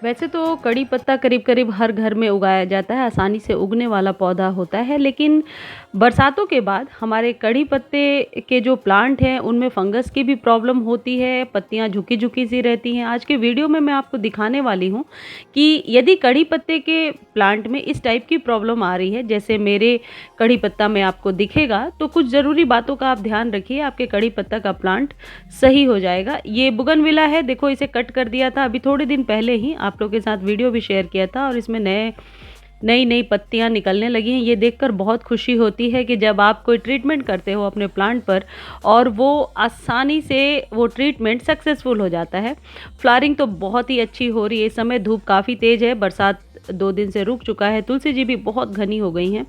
वैसे तो कड़ी पत्ता करीब-करीब हर घर में उगाया जाता है, आसानी से उगने वाला पौधा होता है, लेकिन बरसातों के बाद हमारे कड़ी पत्ते के जो प्लांट हैं, उनमें फंगस की भी प्रॉब्लम होती है, पत्तियाँ झुकी-झुकी सी रहती हैं। आज के वीडियो में मैं आपको दिखाने वाली हूँ कि यदि कड़ी पत्ते के प्लांट में इस टाइप की प्रॉब्लम आ रही है, जैसे मेरे कड़ी पत्ता में आपको दिखेगा, तो कुछ ज़रूरी बातों का आप ध्यान रखिए, आपके कड़ी पत्ता का प्लांट सही हो जाएगा। ये बोगनविला है, देखो इसे कट कर दिया था अभी थोड़े दिन पहले ही, आप लोगों के साथ वीडियो भी शेयर किया था और इसमें नई-नई पत्तियाँ निकलने लगी हैं। ये देखकर बहुत खुशी होती है कि जब आप कोई ट्रीटमेंट करते हो अपने प्लांट पर और वो आसानी से वो ट्रीटमेंट सक्सेसफुल हो जाता है। फ्लावरिंग तो बहुत ही अच्छी हो रही है, इस समय धूप काफ़ी तेज़ है, बरसात 2 दिन से रुक चुका है, तुलसी जी भी बहुत घनी हो गई हैं।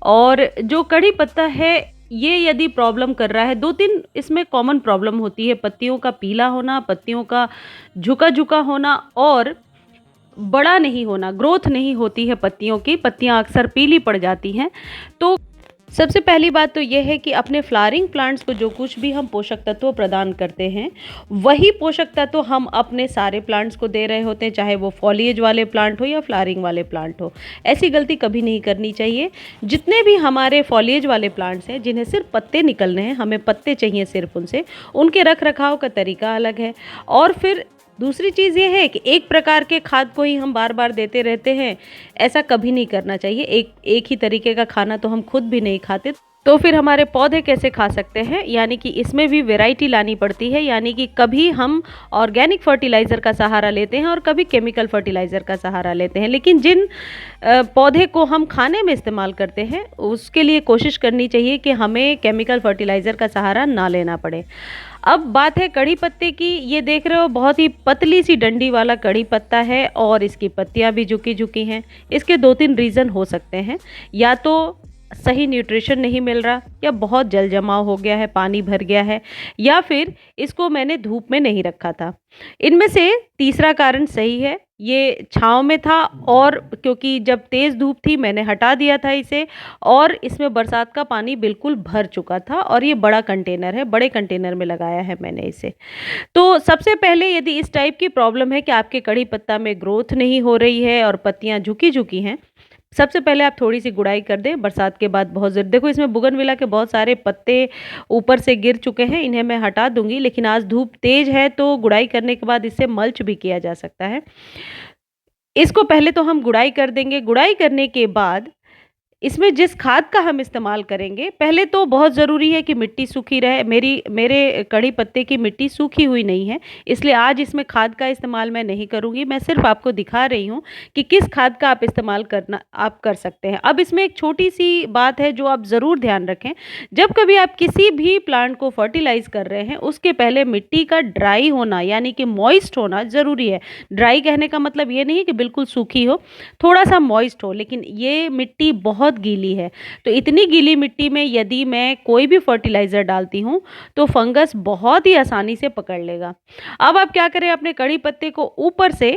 और जो कड़ी पत्ता है, ये यदि प्रॉब्लम कर रहा है, 2-3 इसमें कॉमन प्रॉब्लम होती है, पत्तियों का पीला होना, पत्तियों का झुका-झुका होना और बड़ा नहीं होना, ग्रोथ नहीं होती है पत्तियों की, पत्तियाँ अक्सर पीली पड़ जाती हैं। तो सबसे पहली बात तो ये है कि अपने फ्लावरिंग प्लांट्स को जो कुछ भी हम पोषक तत्व प्रदान करते हैं, वही पोषक तत्व हम अपने सारे प्लांट्स को दे रहे होते हैं, चाहे वो फॉलिएज वाले प्लांट हो या फ्लावरिंग वाले प्लांट हो। ऐसी गलती कभी नहीं करनी चाहिए। जितने भी हमारे फॉलिएज वाले प्लांट्स हैं, जिन्हें सिर्फ पत्ते निकलने हैं, हमें पत्ते चाहिए सिर्फ उनसे, उनके रख रखाव का तरीका अलग है। और फिर दूसरी चीज़ ये है कि एक प्रकार के खाद को ही हम बार-बार देते रहते हैं, ऐसा कभी नहीं करना चाहिए। एक ही तरीके का खाना तो हम खुद भी नहीं खाते, तो फिर हमारे पौधे कैसे खा सकते हैं? यानी कि इसमें भी वैरायटी लानी पड़ती है, यानी कि कभी हम ऑर्गेनिक फर्टिलाइज़र का सहारा लेते हैं और कभी केमिकल फर्टिलाइज़र का सहारा लेते हैं। लेकिन जिन पौधे को हम खाने में इस्तेमाल करते हैं, उसके लिए कोशिश करनी चाहिए कि हमें केमिकल फर्टिलाइज़र का सहारा ना लेना पड़े। अब बात है कड़ी पत्ते की, ये देख रहे हो बहुत ही पतली सी डंडी वाला कड़ी पत्ता है और इसकी पत्तियां भी झुकी-झुकी हैं। इसके 2-3 रीज़न हो सकते हैं, या तो सही न्यूट्रिशन नहीं मिल रहा, या बहुत जल जमाव हो गया है, पानी भर गया है, या फिर इसको मैंने धूप में नहीं रखा था। इनमें से तीसरा कारण सही है, ये छाँव में था और क्योंकि जब तेज़ धूप थी मैंने हटा दिया था इसे, और इसमें बरसात का पानी बिल्कुल भर चुका था और ये बड़ा कंटेनर है, बड़े कंटेनर में लगाया है मैंने इसे। तो सबसे पहले यदि इस टाइप की प्रॉब्लम है कि आपके कड़ी पत्ता में ग्रोथ नहीं हो रही है और पत्तियाँ झुकी-झुकी हैं, सबसे पहले आप थोड़ी-सी गुड़ाई कर दें, बरसात के बाद बहुत देखो इसमें बोगनविला के बहुत सारे पत्ते ऊपर से गिर चुके हैं, इन्हें मैं हटा दूँगी, लेकिन आज धूप तेज़ है तो गुड़ाई करने के बाद इससे मल्च भी किया जा सकता है। इसको पहले तो हम गुड़ाई कर देंगे, गुड़ाई करने के बाद इसमें जिस खाद का हम इस्तेमाल करेंगे, पहले तो बहुत ज़रूरी है कि मिट्टी सूखी रहे। मेरे कड़ी पत्ते की मिट्टी सूखी हुई नहीं है, इसलिए आज इसमें खाद का इस्तेमाल मैं नहीं करूँगी। मैं सिर्फ़ आपको दिखा रही हूँ कि किस खाद का आप इस्तेमाल करना आप कर सकते हैं। अब इसमें एक छोटी-सी बात है जो आप ज़रूर ध्यान रखें, जब कभी आप किसी भी प्लांट को फर्टिलाइज़ कर रहे हैं, उसके पहले मिट्टी का ड्राई होना यानी कि मॉइस्ट होना ज़रूरी है। ड्राई कहने का मतलब ये नहीं कि बिल्कुल सूखी हो, थोड़ा-सा मॉइस्ट हो, लेकिन ये मिट्टी बहुत गीली है, तो इतनी गीली मिट्टी में यदि मैं कोई भी फर्टिलाइज़र डालती हूँ, तो फंगस बहुत ही आसानी से पकड़ लेगा। अब आप क्या करें, अपने कड़ी पत्ते को ऊपर से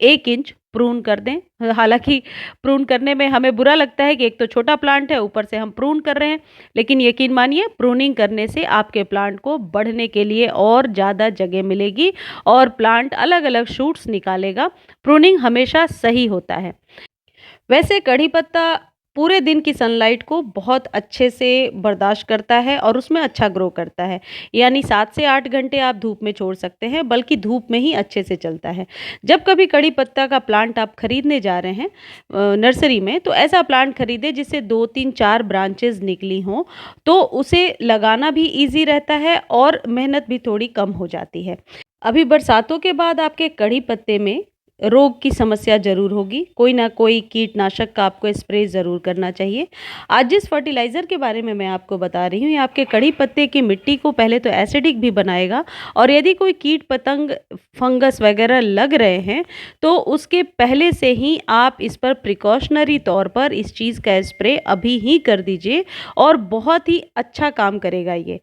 1 इंच प्रून कर दें। हालाँकि प्रून करने में हमें बुरा लगता है कि एक तो छोटा प्लांट है, ऊपर से हम प्रून कर रहे हैं, लेकिन यकीन मानिए प्रूनिंग करने से आपके प्लांट को बढ़ने के लिए और ज़्यादा जगह मिलेगी और प्लांट अलग-अलग शूट्स निकालेगा। प्रूनिंग हमेशा सही होता है। वैसे कड़ी पत्ता पूरे दिन की सनलाइट को बहुत अच्छे से बर्दाश्त करता है और उसमें अच्छा ग्रो करता है, यानी 7 से 8 घंटे आप धूप में छोड़ सकते हैं, बल्कि धूप में ही अच्छे से चलता है। जब कभी कड़ी पत्ता का प्लांट आप खरीदने जा रहे हैं नर्सरी में, तो ऐसा प्लांट खरीदें जिससे 2-3-4 ब्रांचेस निकली हों, तो उसे लगाना भी ईजी रहता है और मेहनत भी थोड़ी कम हो जाती है। अभी बरसातों के बाद आपके कड़ी पत्ते में रोग की समस्या ज़रूर होगी, कोई ना कोई कीटनाशक का आपको स्प्रे ज़रूर करना चाहिए। आज जिस फर्टिलाइज़र के बारे में मैं आपको बता रही हूँ, ये आपके कड़ी पत्ते की मिट्टी को पहले तो एसिडिक भी बनाएगा, और यदि कोई कीट पतंग, फंगस वगैरह लग रहे हैं, तो उसके पहले से ही आप इस पर प्रिकॉशनरी तौर पर इस चीज़ का स्प्रे अभी ही कर दीजिए और बहुत ही अच्छा काम करेगा ये।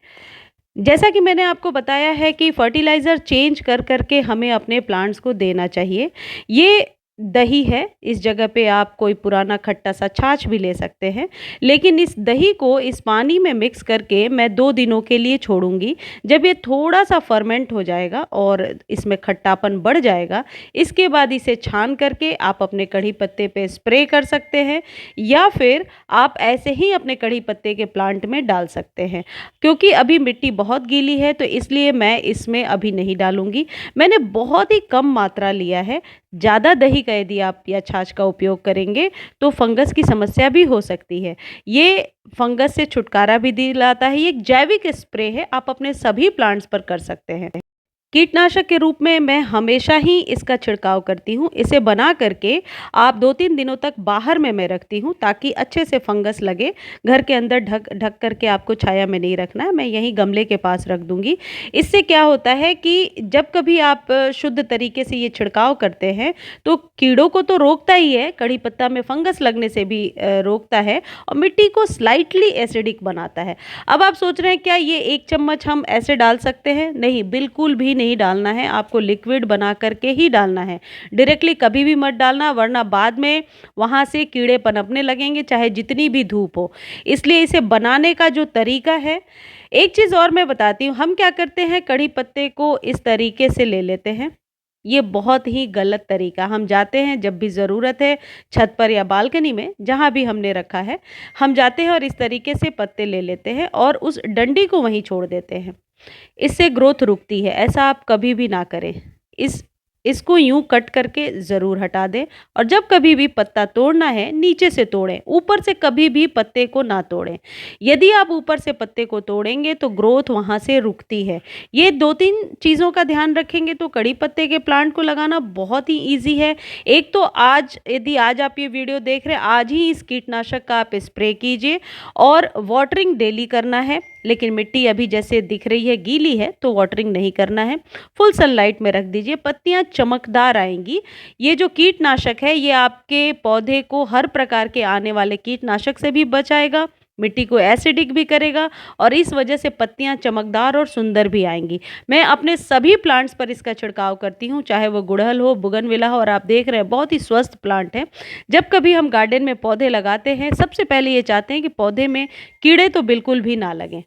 जैसा कि मैंने आपको बताया है कि फर्टिलाइज़र चेंज कर कर के हमें अपने प्लांट्स को देना चाहिए। ये दही है, इस जगह पे आप कोई पुराना खट्टा सा छाछ भी ले सकते हैं। लेकिन इस दही को इस पानी में मिक्स करके मैं 2 दिनों के लिए छोड़ूँगी। जब ये थोड़ा-सा फर्मेंट हो जाएगा और इसमें खट्टापन बढ़ जाएगा, इसके बाद इसे छान करके आप अपने कढ़ी पत्ते पे स्प्रे कर सकते हैं या फिर आप ऐसे ही अपने कढ़ी पत्ते के प्लांट में डाल सकते हैं। क्योंकि अभी मिट्टी बहुत गीली है तो इसलिए मैं इसमें अभी नहीं डालूँगी। मैंने बहुत ही कम मात्रा लिया है। ज़्यादा दही का यदि आप या छाछ का उपयोग करेंगे तो फंगस की समस्या भी हो सकती है। ये फंगस से छुटकारा भी दिलाता है। ये एक जैविक स्प्रे है, आप अपने सभी प्लांट्स पर कर सकते हैं। कीटनाशक के रूप में मैं हमेशा ही इसका छिड़काव करती हूँ। इसे बना करके आप 2-3 दिनों तक बाहर में मैं रखती हूँ ताकि अच्छे से फंगस लगे। घर के अंदर ढक ढक करके आपको छाया में नहीं रखना है, मैं यहीं गमले के पास रख दूँगी। इससे क्या होता है कि जब कभी आप शुद्ध तरीके से ये छिड़काव करते हैं तो कीड़ों को तो रोकता ही है, कड़ी पत्ता में फंगस लगने से भी रोकता है और मिट्टी को स्लाइटली एसिडिक बनाता है। अब आप सोच रहे हैं क्या ये 1 चम्मच हम ऐसे डाल सकते हैं? नहीं, बिल्कुल भी नहीं डालना है, आपको लिक्विड बना करके ही डालना है। डायरेक्टली कभी भी मत डालना वरना बाद में वहाँ से कीड़े पनपने लगेंगे चाहे जितनी भी धूप हो। इसलिए इसे बनाने का जो तरीका है, एक चीज़ और मैं बताती हूँ, हम क्या करते हैं कड़ी पत्ते को इस तरीके से ले लेते हैं। ये बहुत ही गलत तरीका, हम जाते हैं जब भी ज़रूरत है छत पर या बालकनी में जहाँ भी हमने रखा है, हम जाते हैं और इस तरीके से पत्ते ले लेते हैं और उस डंडी को वहीं छोड़ देते हैं। इससे ग्रोथ रुकती है, ऐसा आप कभी भी ना करें। इसको यूँ कट करके ज़रूर हटा दें और जब कभी भी पत्ता तोड़ना है नीचे से तोड़ें, ऊपर से कभी भी पत्ते को ना तोड़ें। यदि आप ऊपर से पत्ते को तोड़ेंगे तो ग्रोथ वहाँ से रुकती है। ये 2-3 चीज़ों का ध्यान रखेंगे तो कड़ी पत्ते के प्लांट को लगाना बहुत ही ईज़ी है। एक तो यदि आज आप ये वीडियो देख रहे हैं, आज ही इस कीटनाशक का आप स्प्रे कीजिए और वाटरिंग डेली करना है। लेकिन मिट्टी अभी जैसे दिख रही है गीली है तो वाटरिंग नहीं करना है, फुल सनलाइट में रख दीजिए, पत्तियां चमकदार आएंगी। ये जो कीटनाशक है ये आपके पौधे को हर प्रकार के आने वाले कीटनाशक से भी बचाएगा, मिट्टी को एसिडिक भी करेगा और इस वजह से पत्तियां चमकदार और सुंदर भी आएंगी। मैं अपने सभी प्लांट्स पर इसका छिड़काव करती हूँ, चाहे वो गुड़हल हो, बुगनविला हो, और आप देख रहे हैं बहुत ही स्वस्थ प्लांट है। जब कभी हम गार्डन में पौधे लगाते हैं सबसे पहले ये चाहते हैं कि पौधे में कीड़े तो बिल्कुल भी ना लगें।